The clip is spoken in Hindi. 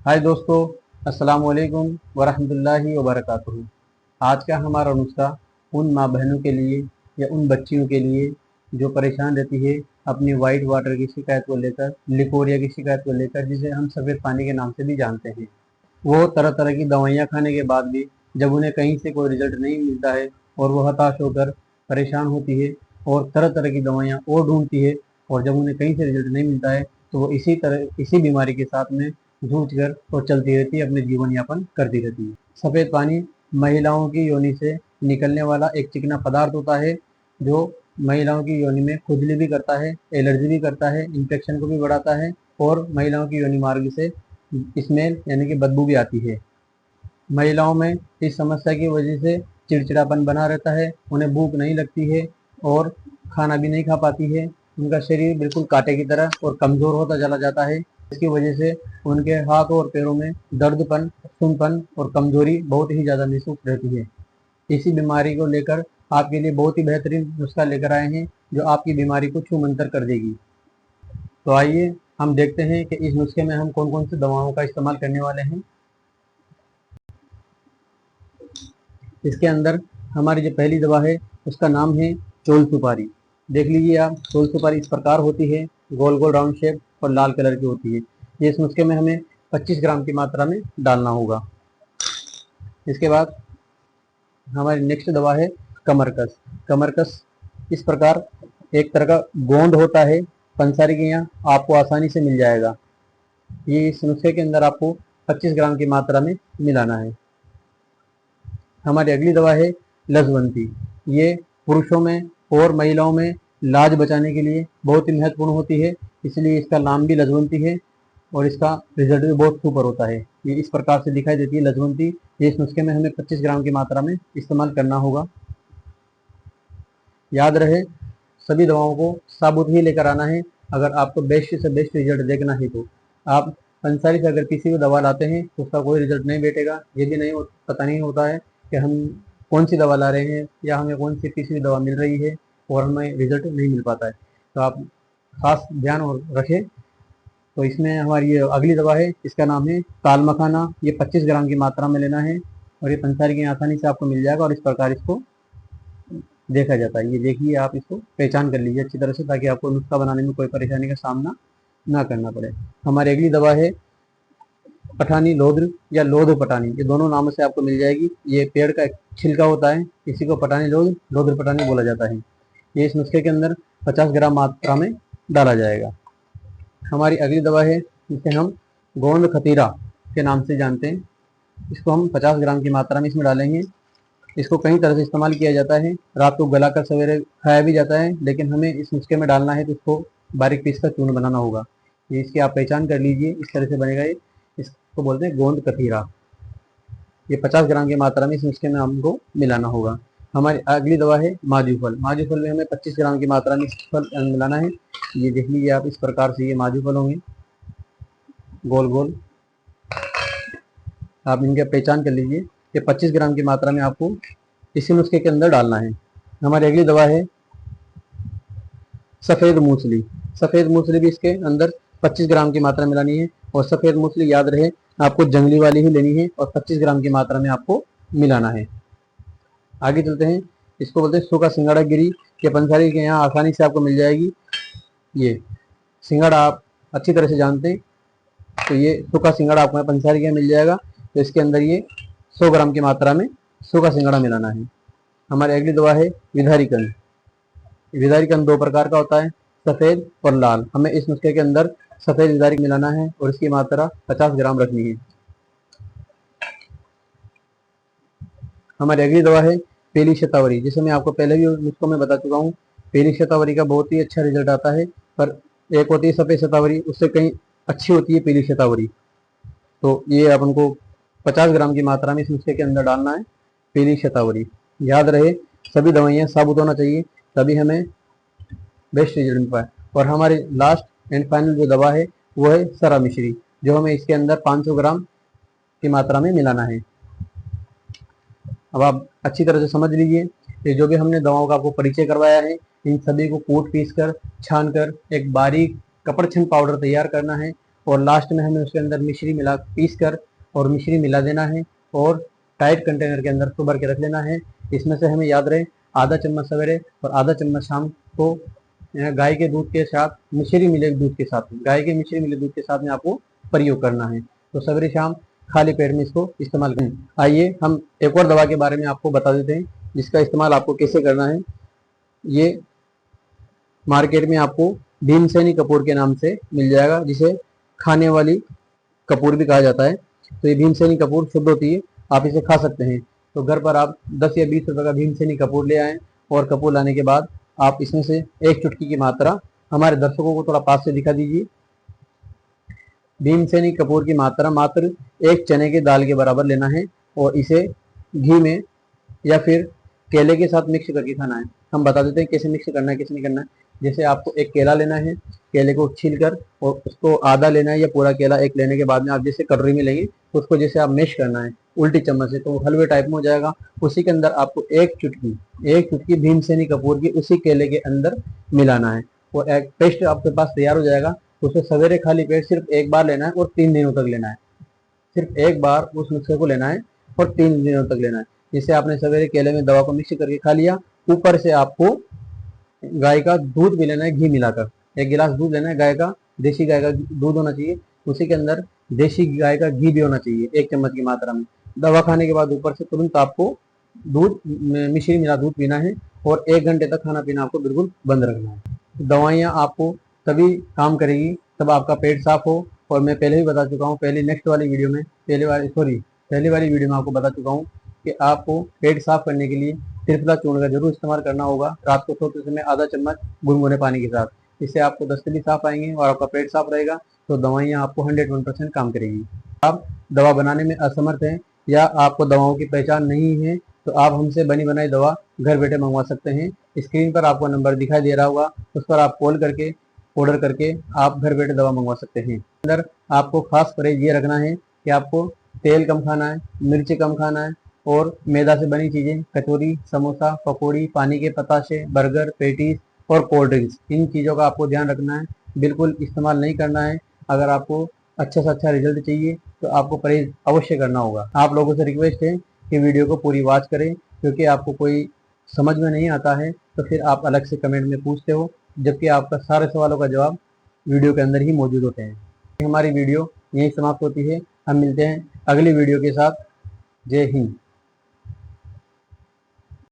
हाय दोस्तों, अस्सलाम वालेकुम वरहमतुल्लाहि वबरकातुहू। आज का हमारा नुस्खा उन माँ बहनों के लिए या उन बच्चियों के लिए जो परेशान रहती है अपनी वाइट वाटर की शिकायत को लेकर, लिकोरिया की शिकायत को लेकर, जिसे हम सफ़ेद पानी के नाम से भी जानते हैं। वो तरह तरह की दवाइयाँ खाने के बाद भी जब उन्हें कहीं से कोई रिजल्ट नहीं मिलता है और वो हताश होकर परेशान होती है और तरह तरह की दवाइयाँ और ढूंढती है, और जब उन्हें कहीं से रिजल्ट नहीं मिलता है तो वो इसी बीमारी के साथ में जूझ कर और चलती रहती है, अपने जीवन यापन करती रहती है। सफ़ेद पानी महिलाओं की योनि से निकलने वाला एक चिकना पदार्थ होता है, जो महिलाओं की योनि में खुजली भी करता है, एलर्जी भी करता है, इन्फेक्शन को भी बढ़ाता है और महिलाओं की योनि मार्ग से स्मेल यानी कि बदबू भी आती है। महिलाओं में इस समस्या की वजह से चिड़चिड़ापन बना रहता है, उन्हें भूख नहीं लगती है और खाना भी नहीं खा पाती है। उनका शरीर बिल्कुल कांटे की तरह और कमज़ोर होता चला जाता है। इसकी वजह से उनके हाथों और पैरों में दर्दपन, सुनपन और कमजोरी बहुत ही ज़्यादा महसूस रहती है। इसी बीमारी को लेकर आपके लिए बहुत ही बेहतरीन नुस्खा लेकर आए हैं, जो आपकी बीमारी को छू मंतर कर देगी। तो आइए हम देखते हैं कि इस नुस्खे में हम कौन कौन सी दवाओं का इस्तेमाल करने वाले हैं। इसके अंदर हमारी जो पहली दवा है उसका नाम है चोल सुपारी। देख लीजिए आप, चोल सुपारी इस प्रकार होती है, गोल गोल राउंड शेप और लाल कलर की होती है। ये इस नुस्खे में हमें 25 ग्राम की मात्रा में डालना होगा। इसके बाद हमारी नेक्स्ट दवा है कमरकस। कमरकस इस प्रकार एक तरह का गोंद होता है, पंसारी के यहाँ आपको आसानी से मिल जाएगा। ये इस नुस्खे के अंदर आपको 25 ग्राम की मात्रा में मिलाना है। हमारी अगली दवा है लजवंती। ये पुरुषों में और महिलाओं में लाज बचाने के लिए बहुत ही महत्वपूर्ण होती है, इसलिए इसका नाम भी लजवंती है और इसका रिजल्ट भी बहुत सुपर होता है। ये इस प्रकार से दिखाई देती है लजवंती। ये इस नुस्खे में हमें 25 ग्राम की मात्रा में इस्तेमाल करना होगा। याद रहे, सभी दवाओं को साबुत ही लेकर आना है। अगर आपको बेस्ट से बेस्ट रिजल्ट देखना है तो आप पंसारी से अगर किसी भी दवा लाते हैं तो उसका कोई रिजल्ट नहीं बैठेगा। ये भी नहीं पता नहीं होता है कि हम कौन सी दवा ला रहे हैं या हमें कौन सी तीसरी दवा मिल रही है और हमें रिजल्ट नहीं मिल पाता है। तो आप खास ध्यान और रखें। तो इसमें हमारी ये अगली दवा है, इसका नाम है ताल मखाना। ये 25 ग्राम की मात्रा में लेना है और ये पंसारी की आसानी से आपको मिल जाएगा और इस प्रकार इसको देखा जाता है। ये देखिए, आप इसको पहचान कर लीजिए अच्छी तरह से, ताकि आपको नुस्खा बनाने में कोई परेशानी का सामना ना करना पड़े। हमारी अगली दवा है पठानी लोद्र या लोध पठानी। ये दोनों नामों से आपको मिल जाएगी। ये पेड़ का एक छिलका होता है, इसी को पठानी लोध, लोद्र पठानी बोला जाता है। ये इस नुस्खे के अंदर 50 ग्राम मात्रा में डाला जाएगा। हमारी अगली दवा है, जिसे हम गोंद खतीरा के नाम से जानते हैं। इसको हम 50 ग्राम की मात्रा में इसमें डालेंगे। इसको कई तरह से इस्तेमाल किया जाता है। रात को गलाकर सवेरे खाया भी जाता है, लेकिन हमें इस नुस्खे में डालना है तो इसको बारीक पीस कर चूर्ण बनाना होगा। ये इसकी आप पहचान कर लीजिए, इस तरह से बनेगा ये। इसको बोलते हैं गोंद कतीरा। ये 50 ग्राम की मात्रा में इस नुस्खे में हमको मिलाना होगा। हमारी अगली दवा है माजू फल। माजू फल में हमें 25 ग्राम की मात्रा में फल मिलाना है। ये देख लीजिए आप, इस प्रकार से ये माजू फल होंगे, गोल गोल। आप इनकी पहचान कर लीजिए। ये 25 ग्राम की मात्रा में आपको इसी नुस्खे के अंदर डालना है। हमारी अगली दवा है सफ़ेद मूसली। सफ़ेद मूसली भी इसके अंदर 25 ग्राम की मात्रा मिलानी है। और सफ़ेद मूसली याद रहे, आपको जंगली वाली ही लेनी है और 25 ग्राम की मात्रा में आपको मिलाना है। आगे चलते हैं। इसको बोलते हैं सूखा सिंगाड़ा गिरी। ये पंसारी के यहाँ आसानी से आपको मिल जाएगी। ये सिंगाड़ा आप अच्छी तरह से जानते हैं, तो ये सूखा सिंगाड़ा आपको पंसारी के यहाँ मिल जाएगा। तो इसके अंदर ये 100 ग्राम की मात्रा में सूखा सिंगाड़ा मिलाना है। हमारी अगली दवा है विधारी कंद। विदारी कंद दो प्रकार का होता है, सफ़ेद और लाल। हमें इस नुस्खे के अंदर सफ़ेद विदारी मिलाना है और इसकी मात्रा 50 ग्राम रखनी है। हमारी अगली दवा है पीली शतावरी, जिसे मैं आपको पहले भी नुस्खों में बता चुका हूँ। पीली शतावरी का बहुत ही अच्छा रिजल्ट आता है, पर एक होती है सफ़ेद शतावरी, उससे कहीं अच्छी होती है पीली शतावरी। तो ये अपन को 50 ग्राम की मात्रा में इस नुस्खे के अंदर डालना है, पीली शतावरी। याद रहे, सभी दवाइयाँ साबुत होना चाहिए, तभी हमें बेस्ट रिजल्ट मिल पाए। और हमारी लास्ट एंड फाइनल जो दवा है वो है सरा मिश्री, जो हमें इसके अंदर 500 ग्राम की मात्रा में मिलाना है। अब आप अच्छी तरह से समझ लीजिए कि जो भी हमने दवाओं का आपको परिचय करवाया है, इन सभी को कूट पीस कर छान कर एक बारीक कपड़छन पाउडर तैयार करना है और लास्ट में हमें उसके अंदर मिश्री मिला पीस कर और मिश्री मिला देना है और टाइट कंटेनर के अंदर तो भर के रख लेना है। इसमें से हमें याद रहे आधा चम्मच सवेरे और आधा चम्मच शाम को गाय के दूध के साथ मिश्री मिले दूध के साथ गाय के मिश्री मिले दूध के साथ में आपको प्रयोग करना है। तो सवेरे शाम खाली पेट में इसको इस्तेमाल करें। आइए हम एक और दवा के बारे में आपको बता देते हैं जिसका इस्तेमाल आपको कैसे करना है। ये मार्केट में आपको भीमसेनी कपूर के नाम से मिल जाएगा, जिसे खाने वाली कपूर भी कहा जाता है। तो ये भीमसेनी कपूर शुद्ध होती है, आप इसे खा सकते हैं। तो घर पर आप 10 या 20 रुपए का भीमसेनी कपूर ले आएँ और कपूर लाने के बाद आप इसमें से एक चुटकी की मात्रा, हमारे दर्शकों को थोड़ा पास से दिखा दीजिए। भीमसेनी कपूर की मात्रा मात्र एक चने की दाल के बराबर लेना है और इसे घी में या फिर केले के साथ मिक्स करके खाना है। हम बता देते हैं कैसे मिक्स करना है कैसे नहीं करना है। जैसे आपको एक केला लेना है, केले को छील कर और उसको आधा लेना है या पूरा केला एक लेने के बाद में आप जैसे कटोरी में लेंगे तो उसको जैसे आप मैश करना है उल्टी चम्मच से, तो हलवे टाइप में हो जाएगा। उसी के अंदर आपको एक चुटकी भीमसेनी कपूर की उसी केले के अंदर मिलाना है और एक पेस्ट आपके पास तैयार हो जाएगा। उसे सवेरे खाली पेट सिर्फ एक बार लेना है और 3 दिनों तक लेना है। सिर्फ एक बार उस नुस्खे को लेना है और 3 दिनों तक लेना है। जिससे आपने सवेरे केले में दवा को मिक्स करके खा लिया, ऊपर से आपको गाय का दूध भी लेना है घी मिलाकर। एक गिलास दूध लेना है गाय का, देसी गाय का दूध होना चाहिए, उसी के अंदर देसी गाय का घी भी होना चाहिए 1 चम्मच की मात्रा में। दवा खाने के बाद ऊपर से तुरंत आपको दूध मिश्री मिला दूध पीना है और 1 घंटे तक खाना पीना आपको बिल्कुल बंद रखना है। दवाइयाँ आपको तभी काम करेगी तब आपका पेट साफ हो। और मैं पहले ही बता चुका हूँ, पहली वाली वीडियो में आपको बता चुका हूँ कि आपको पेट साफ करने के लिए त्रिफला चूर्ण का जरूर इस्तेमाल करना होगा रात को सोते समय आधा चम्मच गुनगुने पानी के साथ। इससे आपको दस्त भी साफ आएंगे और आपका पेट साफ रहेगा। तो दवाइयाँ आपको 101% काम करेगी। आप दवा बनाने में असमर्थ हैं या आपको दवाओं की पहचान नहीं है तो आप हमसे बनी बनाई दवा घर बैठे मंगवा सकते हैं। स्क्रीन पर आपको नंबर दिखाई दे रहा होगा, उस पर आप कॉल करके ऑर्डर करके आप घर बैठे दवा मंगवा सकते हैं। अंदर आपको खास परहेज ये रखना है कि आपको तेल कम खाना है, मिर्ची कम खाना है और मैदा से बनी चीज़ें कचौरी, समोसा, पकौड़ी, पानी के पताशे, बर्गर, पेटीज और कोल्ड ड्रिंक्स, इन चीज़ों का आपको ध्यान रखना है, बिल्कुल इस्तेमाल नहीं करना है। अगर आपको अच्छा से अच्छा रिजल्ट चाहिए तो आपको परहेज अवश्य करना होगा। आप लोगों से रिक्वेस्ट है कि वीडियो को पूरी वॉच करें, क्योंकि आपको कोई समझ में नहीं आता है तो फिर आप अलग से कमेंट में पूछते हो, जबकि आपका सारे सवालों का जवाब वीडियो के अंदर ही मौजूद होते हैं। हमारी वीडियो यहीं समाप्त होती है। हम मिलते हैं अगली वीडियो के साथ। जय हिंद।